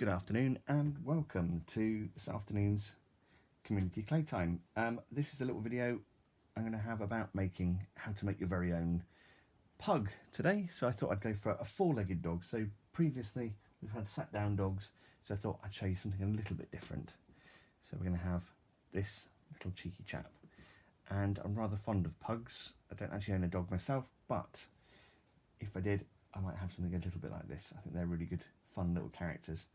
Good afternoon and welcome to this afternoon's community clay time. This is a little video I'm going to have about how to make your very own pug today. So I thought I'd go for a four-legged dog. So previously we've had sat down dogs, so I thought I'd show you something a little bit different. So we're going to have this little cheeky chap, and I'm rather fond of pugs. I don't actually own a dog myself, but if I did, I might have something a little bit like this. I think they're really good, fun little characters,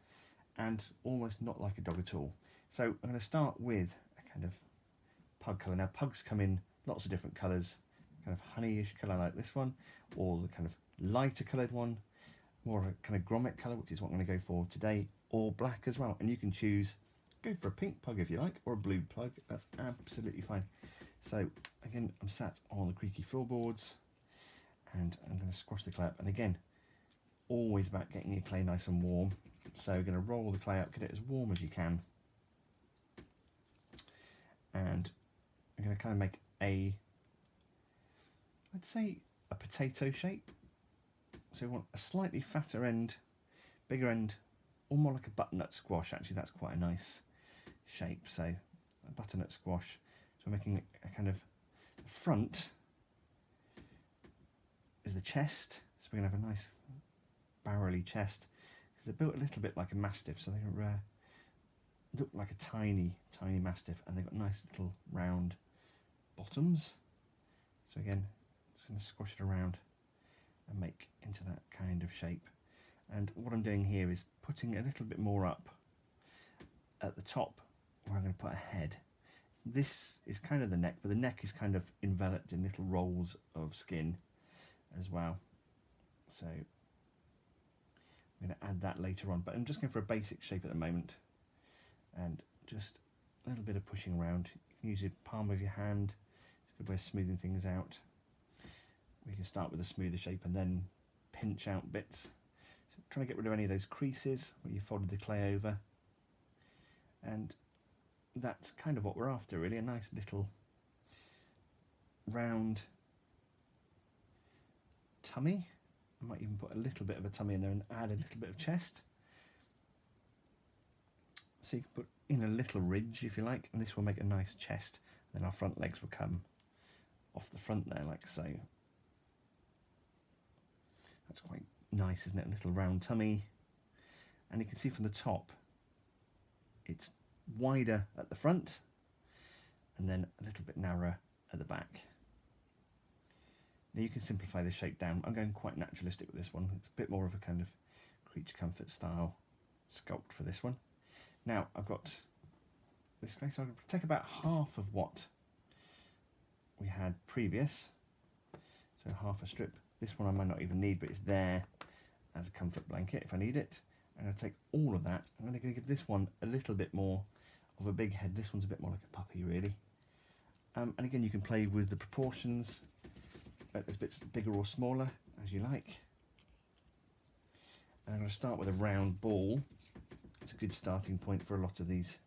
and almost not like a dog at all. So I'm going to start with a kind of pug colour. Now pugs come in lots of different colours, kind of honeyish colour like this one, or the kind of lighter coloured one, more of a kind of grommet colour, which is what I'm going to go for today, or black as well. And you can choose, go for a pink pug if you like, or a blue pug, that's absolutely fine. So again, I'm sat on the creaky floorboards, and I'm going to squash the clay up. And again, always about getting your clay nice and warm. So we're going to roll the clay up, get it as warm as you can. And I'm going to kind of make I'd say a potato shape. So we want a slightly fatter end, bigger end, or more like a butternut squash. Actually, that's quite a nice shape. So a butternut squash. So we're making a kind of the front is the chest. So we're going to have a nice barrelly chest. They're built a little bit like a mastiff, so they look like a tiny mastiff, and they've got nice little round bottoms. So again, just going to squash it around and make into that kind of shape. And what I'm doing here is putting a little bit more up at the top where I'm going to put a head. This is kind of the neck, but the neck is kind of enveloped in little rolls of skin as well. So I'm going to add that later on, but I'm just going for a basic shape at the moment, and just a little bit of pushing around. You can use the palm of your hand. It's a good way of smoothing things out. We can start with a smoother shape and then pinch out bits. So trying to get rid of any of those creases where you folded the clay over, and that's kind of what we're after, really. A nice little round tummy. I might even put a little bit of a tummy in there and add a little bit of chest. So you can put in a little ridge if you like, and this will make a nice chest. Then our front legs will come off the front there, like so. That's quite nice, isn't it? A little round tummy. And you can see from the top, it's wider at the front, and then a little bit narrower at the back. Now you can simplify the shape down. I'm going quite naturalistic with this one. It's a bit more of a kind of creature comfort style sculpt for this one. Now I've got this clay, so I'm going to take about half of what we had previous. So half a strip. This one I might not even need, but it's there as a comfort blanket if I need it. I'm going to take all of that. I'm going to give this one a little bit more of a big head. This one's a bit more like a puppy, really. And again, you can play with the proportions. There's bits bigger or smaller as you like. And I'm going to start with a round ball. It's a good starting point for a lot of these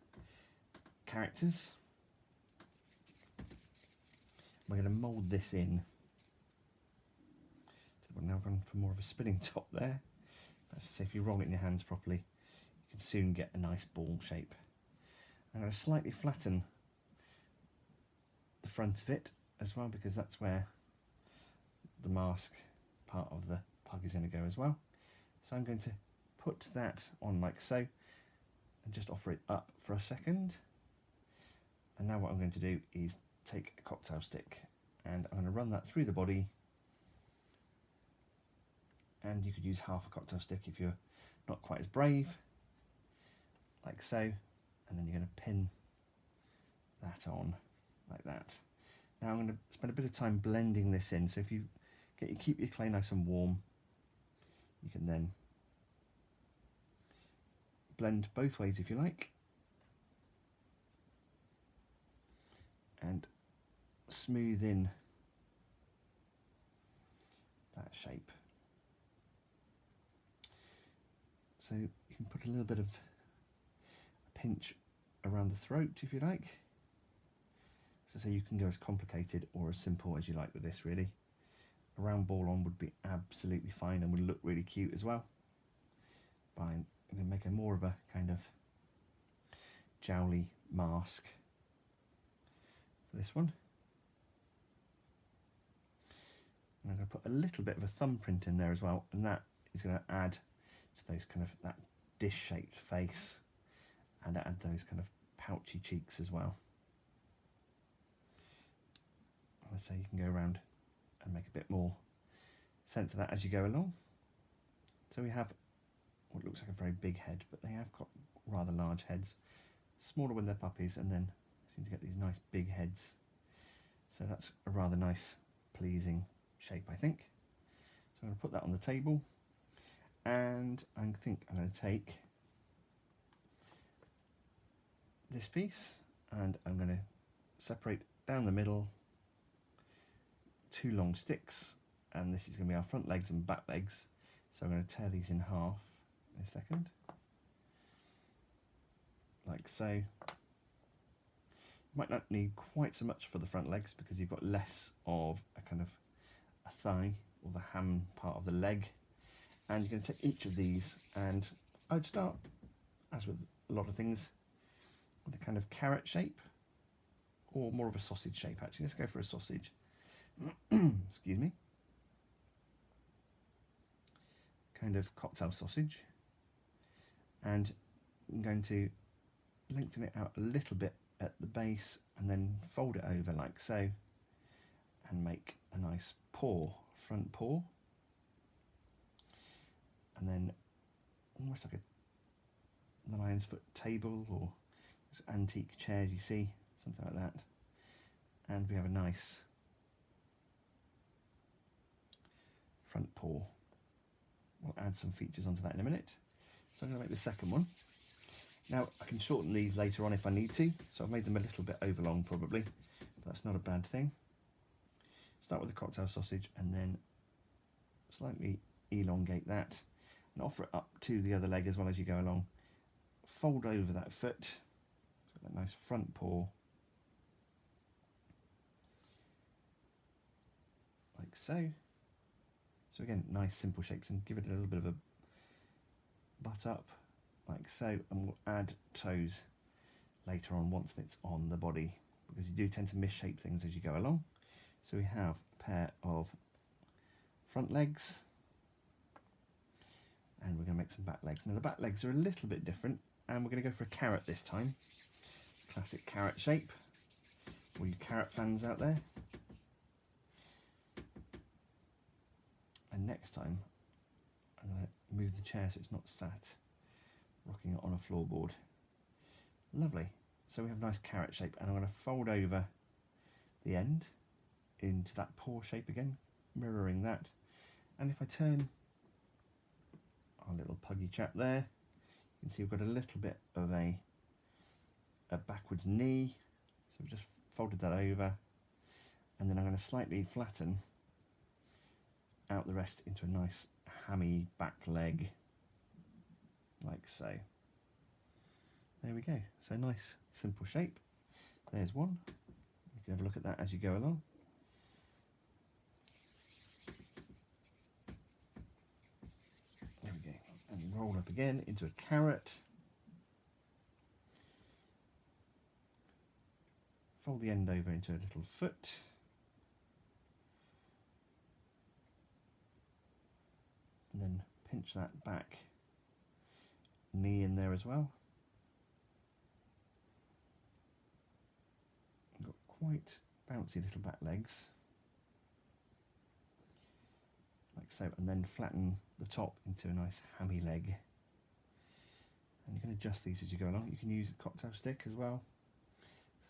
characters. We're going to mould this in. So we're now going for more of a spinning top there. As I say, if you roll it in your hands properly, you can soon get a nice ball shape. I'm going to slightly flatten the front of it as well, because that's where the mask part of the pug is going to go as well. So I'm going to put that on like so, and just offer it up for a second. And now what I'm going to do is take a cocktail stick, and I'm going to run that through the body. And you could use half a cocktail stick if you're not quite as brave, like so. And then you're going to pin that on like that. Now I'm going to spend a bit of time blending this in. So if you keep your clay nice and warm, you can then blend both ways if you like, and smooth in that shape. So you can put a little bit of a pinch around the throat if you like. So you can go as complicated or as simple as you like with this, really. A round ball on would be absolutely fine and would look really cute as well. By make a more of a kind of jowly mask for this one. And I'm going to put a little bit of a thumbprint in there as well, and that is going to add to those kind of that dish-shaped face and add those kind of pouchy cheeks as well. Let's say you can go around and make a bit more sense of that as you go along. So we have what looks like a very big head, but they have got rather large heads, smaller when they're puppies, and then seem to get these nice big heads. So that's a rather nice, pleasing shape, I think. So I'm going to put that on the table, and I think I'm going to take this piece and I'm going to separate down the middle 2 long sticks, and this is going to be our front legs and back legs. So I'm going to tear these in half in a second, like so. You might not need quite so much for the front legs because you've got less of a kind of a thigh or the ham part of the leg. And you're going to take each of these, and I'd start, as with a lot of things, with a kind of carrot shape, or more of a sausage shape actually. Let's go for a sausage. Excuse me. Kind of cocktail sausage. And I'm going to lengthen it out a little bit at the base and then fold it over like so, and make a nice paw, front paw. And then almost like the lion's foot table, or this antique chairs you see, something like that. And we have a nice front paw. We'll add some features onto that in a minute. So I'm going to make the second one. Now I can shorten these later on if I need to, so I've made them a little bit overlong probably, but that's not a bad thing. Start with the cocktail sausage and then slightly elongate that and offer it up to the other leg as well as you go along. Fold over that foot, so that nice front paw, like so. So again, nice simple shapes, and give it a little bit of a butt up, like so, and we'll add toes later on once it's on the body, because you do tend to misshape things as you go along. So we have a pair of front legs, and we're going to make some back legs. Now the back legs are a little bit different, and we're going to go for a carrot this time. Classic carrot shape. All you carrot fans out there. And next time I'm going to move the chair so it's not sat rocking it on a floorboard. Lovely. So we have a nice carrot shape, and I'm going to fold over the end into that paw shape again, mirroring that. And if I turn our little puggy chap there, you can see we've got a little bit of a backwards knee. So we've just folded that over, and then I'm going to slightly flatten out the rest into a nice hammy back leg, like so. There we go. So nice simple shape. There's one. You can have a look at that as you go along. There we go. And roll up again into a carrot. Fold the end over into a little foot. And then pinch that back knee in there as well. Got quite bouncy little back legs, like so, and then flatten the top into a nice hammy leg. And you can adjust these as you go along. You can use a cocktail stick as well,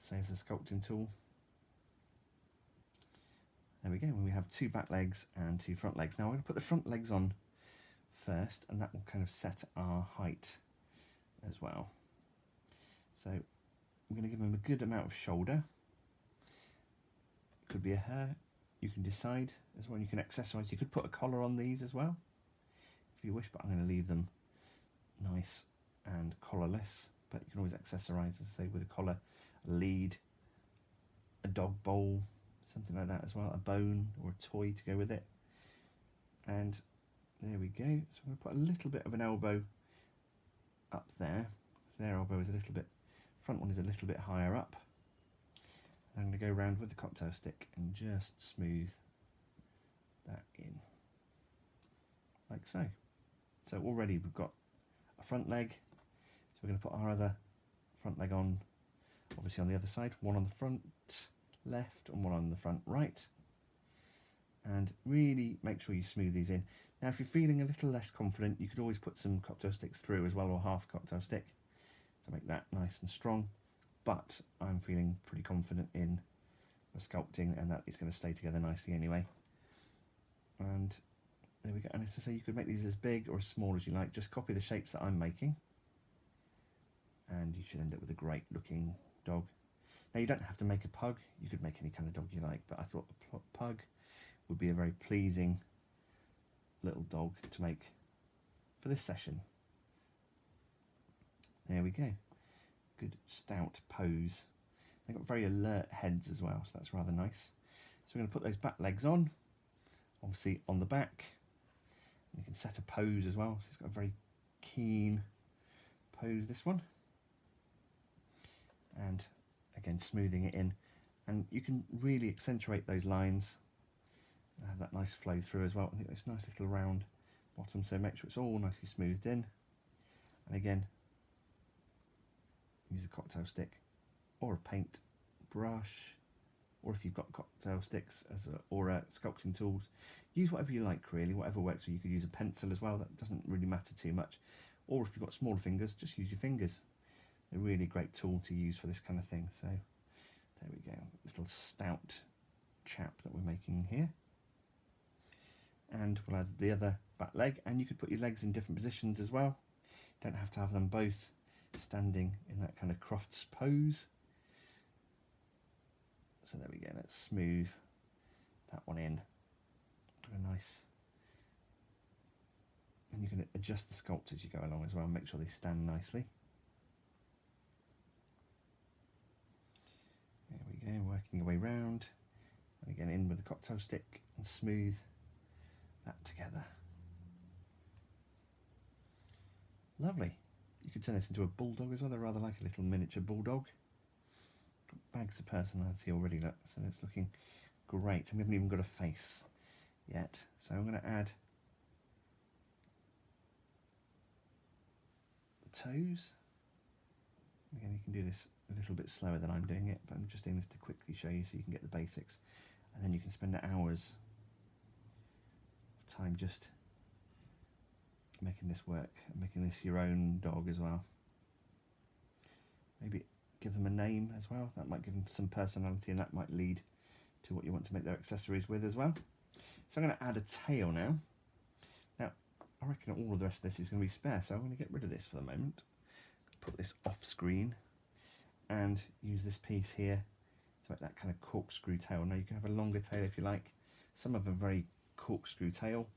say as a sculpting tool. There we go. We have 2 back legs and 2 front legs. Now I'm going to put the front legs on first, and that will kind of set our height as well. So I'm going to give them a good amount of shoulder. Could be a hair, you can decide as well. You can accessorise. You could put a collar on these as well if you wish, but I'm going to leave them nice and collarless. But you can always accessorise, as I say, with a collar, a lead, a dog bowl, something like that as well, a bone or a toy to go with it. And there we go. So I'm going to put a little bit of an elbow up there. So their elbow is a little bit, front one is a little bit higher up. I'm going to go around with the cocktail stick and just smooth that in, like so. So already we've got a front leg, so we're going to put our other front leg on, obviously on the other side, one on the front left and one on the front right, and really make sure you smooth these in. Now if you're feeling a little less confident, you could always put some cocktail sticks through as well, or half a cocktail stick to make that nice and strong, but I'm feeling pretty confident in the sculpting and that it's going to stay together nicely anyway. And there we go. And as I say, you could make these as big or as small as you like. Just copy the shapes that I'm making and you should end up with a great looking dog. Now you don't have to make a pug, you could make any kind of dog you like, but I thought the pug would be a very pleasing little dog to make for this session. There we go. Good stout pose. They've got very alert heads as well, so that's rather nice. So we're going to put those back legs on, obviously on the back. You can set a pose as well, so it's got a very keen pose, this one. And again, smoothing it in. And you can really accentuate those lines and have that nice flow through as well. I think it's a nice little round bottom, so make sure it's all nicely smoothed in. And again, use a cocktail stick or a paint brush, or if you've got cocktail sticks or sculpting tools, use whatever you like really, whatever works for you. You could use a pencil as well, that doesn't really matter too much. Or if you've got smaller fingers, just use your fingers. They're a really great tool to use for this kind of thing. So there we go, little stout chap that we're making here. And we'll add the other back leg, and you could put your legs in different positions as well. You don't have to have them both standing in that kind of Crofts pose. So there we go, let's smooth that one in. A nice, and you can adjust the sculpt as you go along as well, make sure they stand nicely. There we go, working your way round, and again in with the cocktail stick and smooth that together. Lovely. You could turn this into a bulldog as well. They're rather like a little miniature bulldog. Bags of personality already, look, so it's looking great. And we haven't even got a face yet, so I'm going to add the toes. Again, you can do this a little bit slower than I'm doing it, but I'm just doing this to quickly show you so you can get the basics, and then you can spend hours of time just making this work and making this your own dog as well. Maybe give them a name as well, that might give them some personality, and that might lead to what you want to make their accessories with as well. So I'm going to add a tail now. Now I reckon all of the rest of this is going to be spare, so I'm going to get rid of this for the moment, put this off screen and use this piece here to make that kind of corkscrew tail. Now you can have a longer tail if you like. Some have a very corkscrew tail,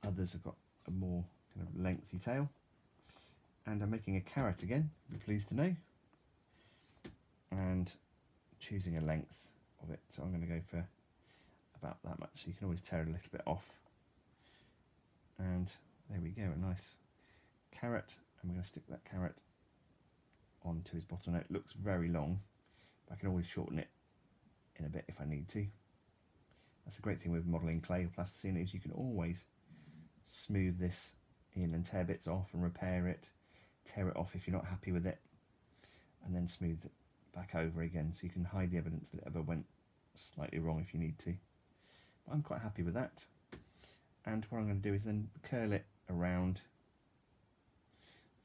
others have got a more kind of lengthy tail. And I'm making a carrot again, you'll be pleased to know, and choosing a length of it, so I'm going to go for about that much, so you can always tear it a little bit off. And there we go, a nice carrot, and we're going to stick that carrot onto his bottle. Now it looks very long, but I can always shorten it in a bit if I need to. That's the great thing with modelling clay or plasticine, is you can always smooth this in and tear bits off and repair it, tear it off if you're not happy with it, and then smooth it back over again, so you can hide the evidence that it ever went slightly wrong if you need to. But I'm quite happy with that. And what I'm going to do is then curl it around,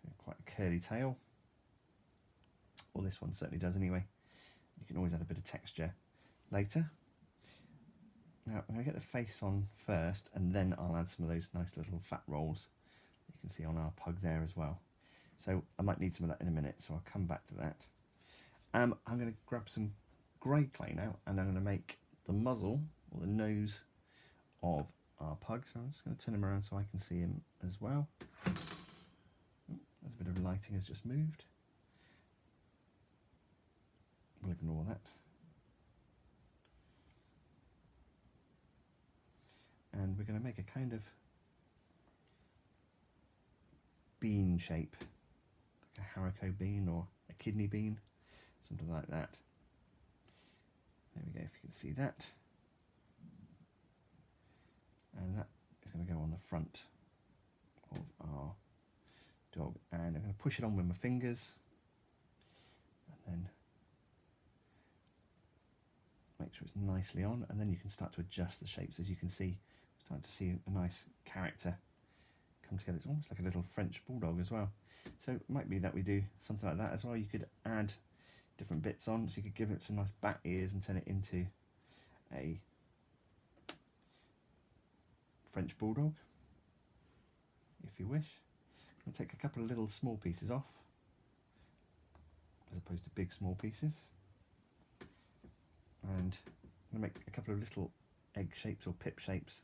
so quite a curly tail, or this one certainly does anyway. You can always add a bit of texture later. Now I'm going to get the face on first, and then I'll add some of those nice little fat rolls you can see on our pug there as well. So I might need some of that in a minute, so I'll come back to that. I'm going to grab some grey clay now, and I'm going to make the muzzle, or the nose, of our pug. So I'm just going to turn him around so I can see him as well. There's a bit of lighting has just moved. We'll ignore that. And we're going to make a kind of bean shape like a haricot bean or a kidney bean, something like that. There we go, if you can see that. And that is going to go on the front of our dog, and I'm going to push it on with my fingers and then make sure it's nicely on, and then you can start to adjust the shapes. As you can see, starting to see a nice character come together. It's almost like a little French bulldog as well. So it might be that we do something like that as well. You could add different bits on, so you could give it some nice bat ears and turn it into a French bulldog if you wish. I'm going to take a couple of little small pieces off as opposed to big small pieces, and I'm going to make a couple of little egg shapes or pip shapes,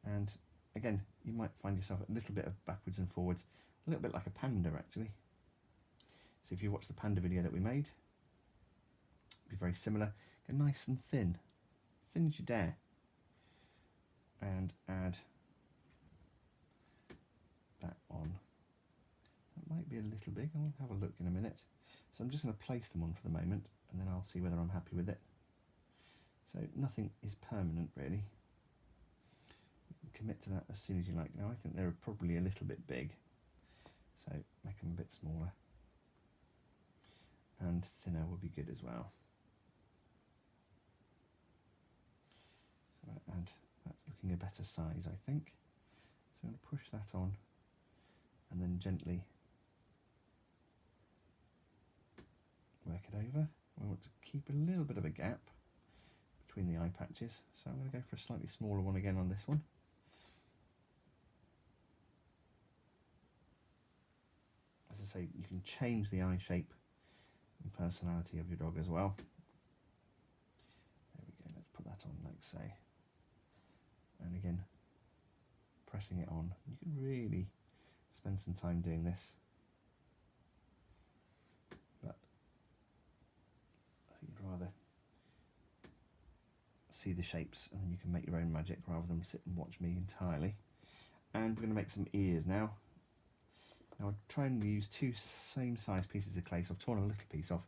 and again you might find yourself a little bit of backwards and forwards, a little bit like a panda actually. So if you watch the panda video that we made, it'd be very similar. Go nice and thin as you dare, and add that on. That might be a little big, I'll have a look in a minute. So I'm just going to place them on for the moment, and then I'll see whether I'm happy with it. So nothing is permanent really. You can commit to that as soon as you like. Now I think they're probably a little bit big, so make them a bit smaller, and thinner would be good as well. So and that's looking a better size, I think. So I'm going to push that on and then gently work it over. We want to keep a little bit of a gap between the eye patches, so I'm going to go for a slightly smaller one again on this one. As I say, you can change the eye shape and personality of your dog as well. There we go, let's put that on like so. And again, pressing it on. You can really spend some time doing this, but I think you'd rather see the shapes and then you can make your own magic rather than sit and watch me entirely. And we're going to make some ears now. Now I'll try and use two same size pieces of clay, so I've torn a little piece off,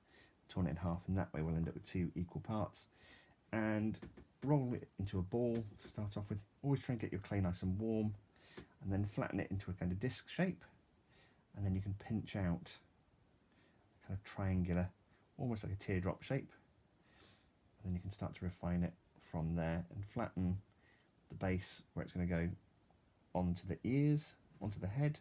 torn it in half, and that way we'll end up with two equal parts. And roll it into a ball to start off with. Always try and get your clay nice and warm, and then flatten it into a kind of disc shape, and then you can pinch out a kind of triangular, almost like a teardrop shape, and then you can start to refine it from there and flatten the base where it's going to go onto the ears, onto the head,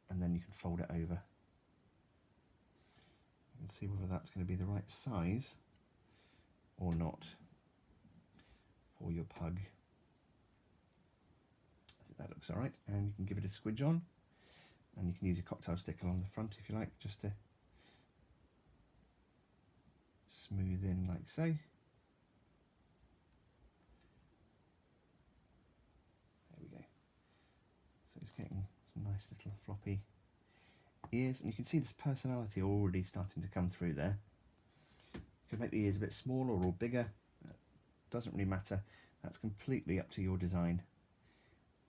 and then you can fold it over. You can see whether that's going to be the right size or not for your pug. I think that looks alright, and you can give it a squidge on, and you can use your cocktail stick along the front if you like, just to smooth in like so. There we go. So it's getting some nice little floppy ears, and you can see this personality already starting to come through there. You could make the ears a bit smaller or bigger, doesn't really matter. That's completely up to your design,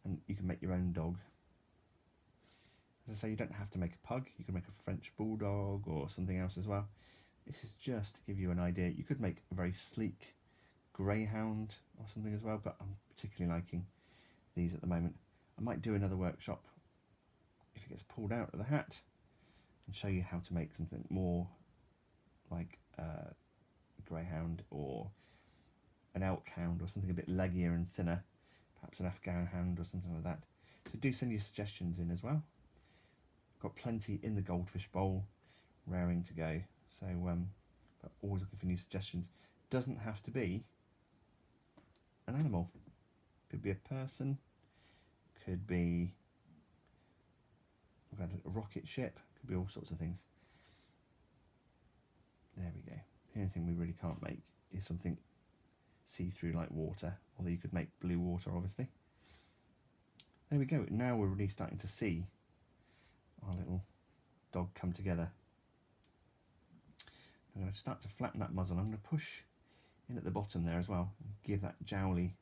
and you can make your own dog. As I say, you don't have to make a pug, you can make a French bulldog or something else as well. This is just to give you an idea. You could make a very sleek greyhound or something as well, but I'm particularly liking these at the moment. I might do another workshop if it gets pulled out of the hat and show you how to make something more like a greyhound or an elk hound or something a bit leggier and thinner, perhaps an Afghan hound or something like that. So do send your suggestions in as well. I've got plenty in the goldfish bowl raring to go, so but always looking for new suggestions. Doesn't have to be an animal, could be a person, could be a rocket ship, could be all sorts of things. There we go. The only thing we really can't make is something see-through like water, although you could make blue water obviously. There we go. Now we're really starting to see our little dog come together. I'm going to start to flatten that muzzle. I'm going to push in at the bottom there as well and give that jowly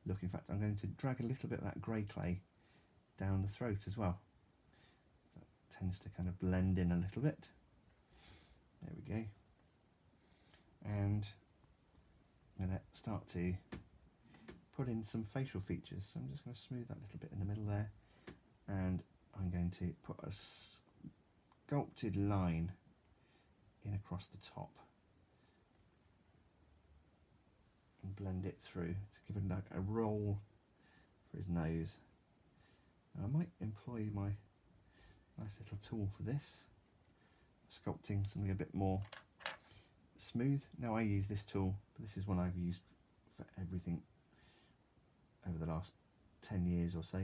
look. In fact, I'm going to drag a little bit of that grey clay down the throat as well. That tends to kind of blend in a little bit. There we go. And I'm going to start to put in some facial features. So I'm just going to smooth that little bit in the middle there, and I'm going to put a sculpted line in across the top and blend it through to give it like a roll for his nose. Now I might employ my nice little tool for this, sculpting something a bit more smooth. Now I use this tool, but this is one I've used for everything over the last 10 years or so,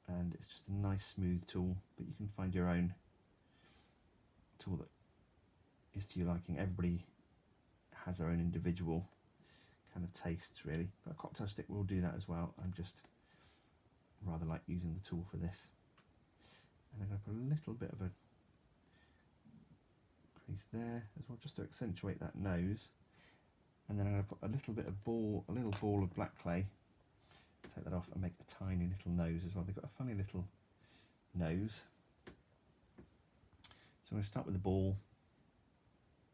and it's just a nice smooth tool, but you can find your own tool that is to your liking. Everybody has their own individual kind of tastes really, but a cocktail stick will do that as well. I'm just rather like using the tool for this. And I'm going to put a little bit of a crease there as well, just to accentuate that nose. And then I'm going to put a little bit of a little ball of black clay, take that off, and make a tiny little nose as well. They've got a funny little nose. So I'm going to start with the ball,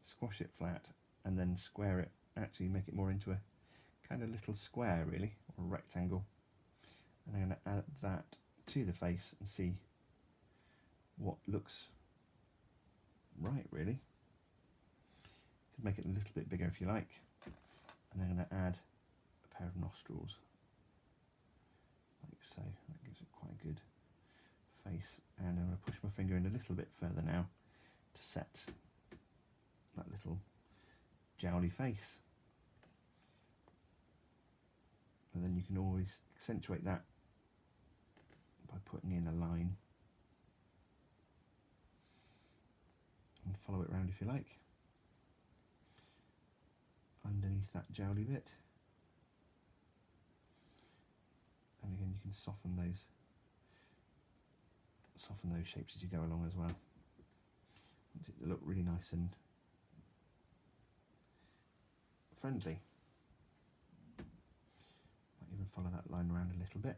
squash it flat, and then square it, actually make it more into a kind of little square really, or a rectangle. And I'm going to add that to the face and see what looks right really. Could make it a little bit bigger if you like. And I'm going to add a pair of nostrils, like so. That gives it quite a good face. And I'm going to push my finger in a little bit further now to set that little jowly face. And then you can always accentuate that by putting in a line and follow it around if you like, underneath that jowly bit. And again, you can soften those shapes as you go along as well. Want it to look really nice and friendly. Might even follow that line around a little bit.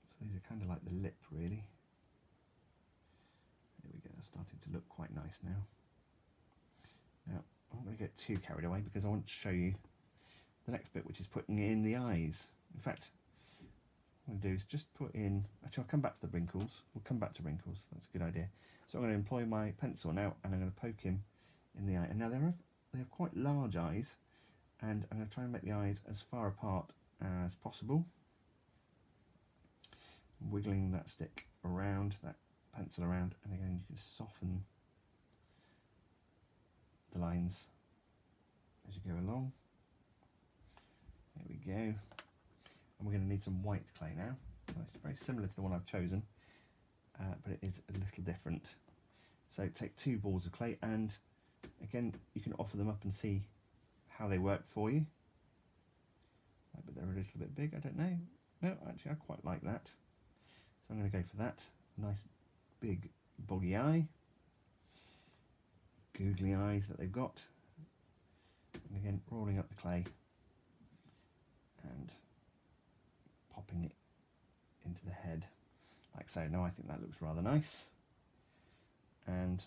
So these are kind of like the lip really. There we go, that's starting to look quite nice now. Now, I'm not going to get too carried away because I want to show you the next bit, which is putting in the eyes. In fact, what I'm going to do is just put in, actually I'll come back to the wrinkles. We'll come back to wrinkles, that's a good idea. So I'm going to employ my pencil now, and I'm going to poke him in the eye. And now they have quite large eyes, and I'm going to try and make the eyes as far apart as possible. Wiggling that stick around, that pencil around, and again you can soften the lines as you go along. There we go. And we're going to need some white clay now. It's very similar to the one I've chosen, but it is a little different. So take 2 balls of clay, and again you can offer them up and see how they work for you. But they're a little bit big, I don't know. No, actually I quite like that. So I'm going to go for that. Nice big boggy eye. Googly eyes that they've got. And again, rolling up the clay and popping it into the head like so. Now I think that looks rather nice. And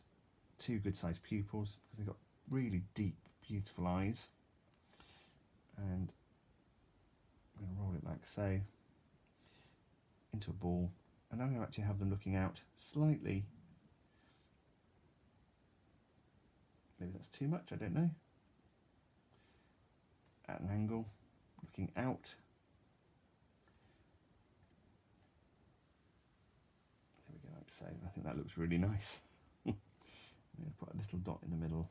2 good sized pupils, because they've got really deep, beautiful eyes. And I'm going to roll it like so into a ball, and I'm going to actually have them looking out slightly. Maybe that's too much, I don't know. At an angle, looking out. There we go, like so. I think that looks really nice. I'm going to put a little dot in the middle.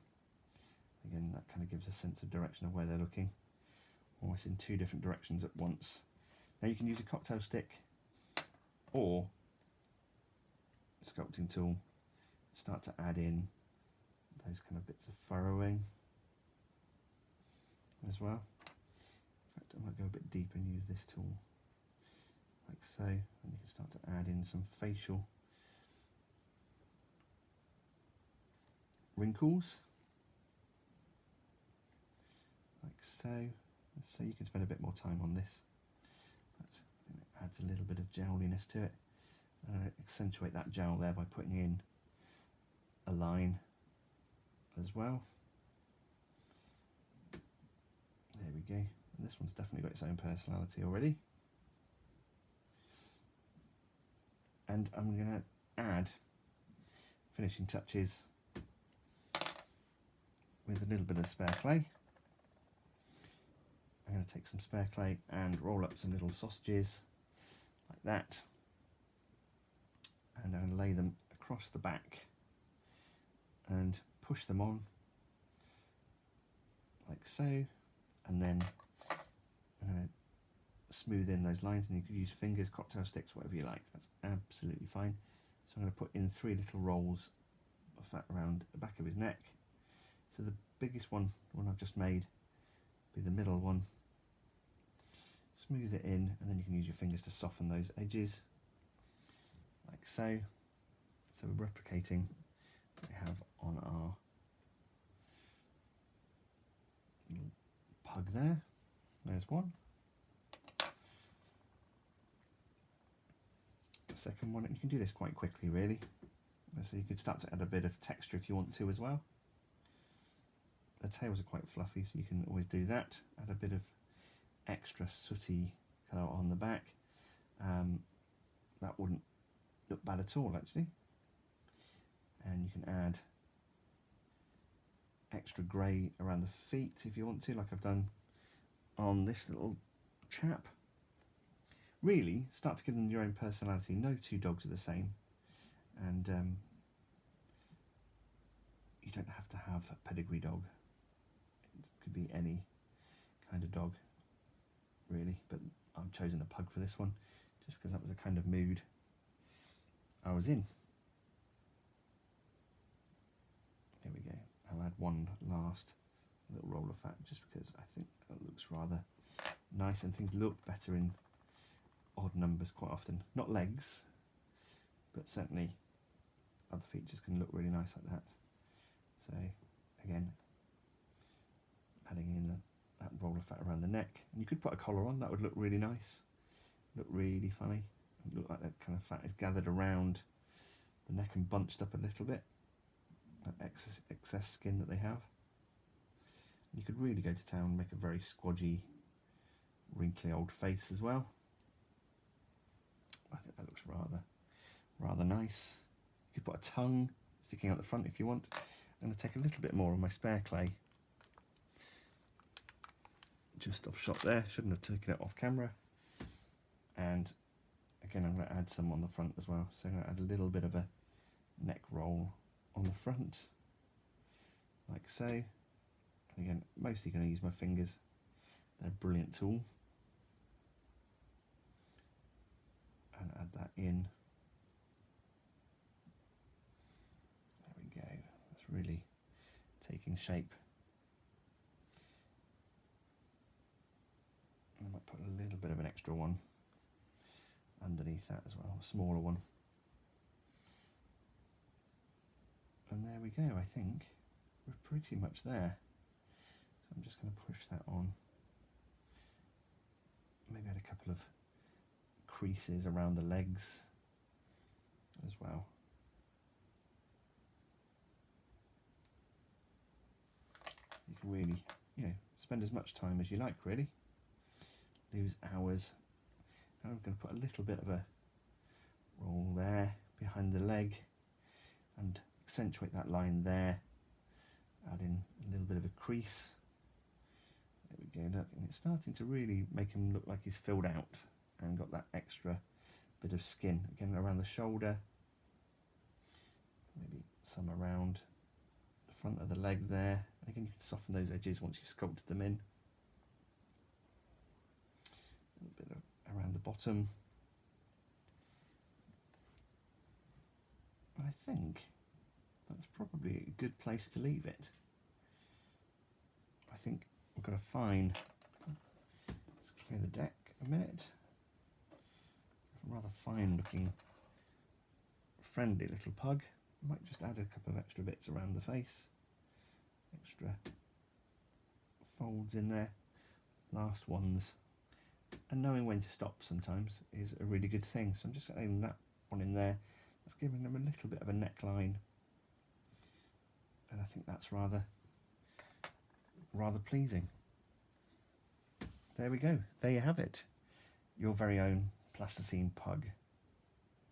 Again, that kind of gives a sense of direction of where they're looking, almost in 2 different directions at once. Now you can use a cocktail stick or a sculpting tool, start to add in those kind of bits of furrowing as well. In fact, I might go a bit deeper and use this tool like so, and you can start to add in some facial wrinkles like so. So you can spend a bit more time on this adds a little bit of geliness to it. Accentuate that gel there by putting in a line as well. There we go. And this one's definitely got its own personality already. And I'm going to add finishing touches with a little bit of spare clay. I'm going to take some spare clay and roll up some little sausages like that, and I'm going to lay them across the back and push them on like so, and then I'm going to smooth in those lines, and you could use fingers, cocktail sticks, whatever you like, that's absolutely fine. So I'm going to put in 3 little rolls of that around the back of his neck. So the biggest one, the one I've just made, be the middle one. Smooth it in, and then you can use your fingers to soften those edges, like so. So we're replicating what we have on our little pug there. There's one. The second one, and you can do this quite quickly really. So you could start to add a bit of texture if you want to as well. The tails are quite fluffy, so you can always do that. Add a bit of extra sooty colour on the back. That wouldn't look bad at all actually. And you can add extra grey around the feet if you want to, like I've done on this little chap. Really start to give them your own personality. No 2 dogs are the same, and you don't have to have a pedigree dog. It could be any kind of dog really, but I've chosen a pug for this one just because that was the kind of mood I was in. Here we go. I'll add one last little roll of fat just because I think that looks rather nice, and things look better in odd numbers quite often. Not legs, but certainly other features can look really nice like that. So again, adding in that roll of fat around the neck, and you could put a collar on, that would look really nice, look really funny. It look like that kind of fat is gathered around the neck and bunched up a little bit, that excess skin that they have. And you could really go to town and make a very squodgy, wrinkly old face as well. I think that looks rather nice. You could put a tongue sticking out the front if you want. I'm going to take a little bit more of my spare clay, just off shot there, shouldn't have taken it off camera. And again, I'm going to add some on the front as well. So I'm going to add a little bit of a neck roll on the front, like so. And again, mostly going to use my fingers. They're a brilliant tool. And add that in. There we go. That's really taking shape. I might put a little bit of an extra one underneath that as well, a smaller one. And there we go. I think we're pretty much there. So I'm just going to push that on. Maybe add a couple of creases around the legs as well. You can really, spend as much time as you like really. Lose hours. Now I'm going to put a little bit of a roll there behind the leg and accentuate that line there. Add in a little bit of a crease. There we go, look, and it's starting to really make him look like he's filled out and got that extra bit of skin. Again, around the shoulder, maybe some around the front of the leg there. Again, you can soften those edges once you've sculpted them in. A little bit around the bottom. I think that's probably a good place to leave it. I think we're going to find, let's clear the deck a minute, a rather fine looking, friendly little pug. I might just add a couple of extra bits around the face, extra folds in there. Last ones and knowing when to stop sometimes is a really good thing. So I'm just adding that one in there. That's giving them a little bit of a neckline, and I think that's rather pleasing. There we go. There you have it. Your very own plasticine pug.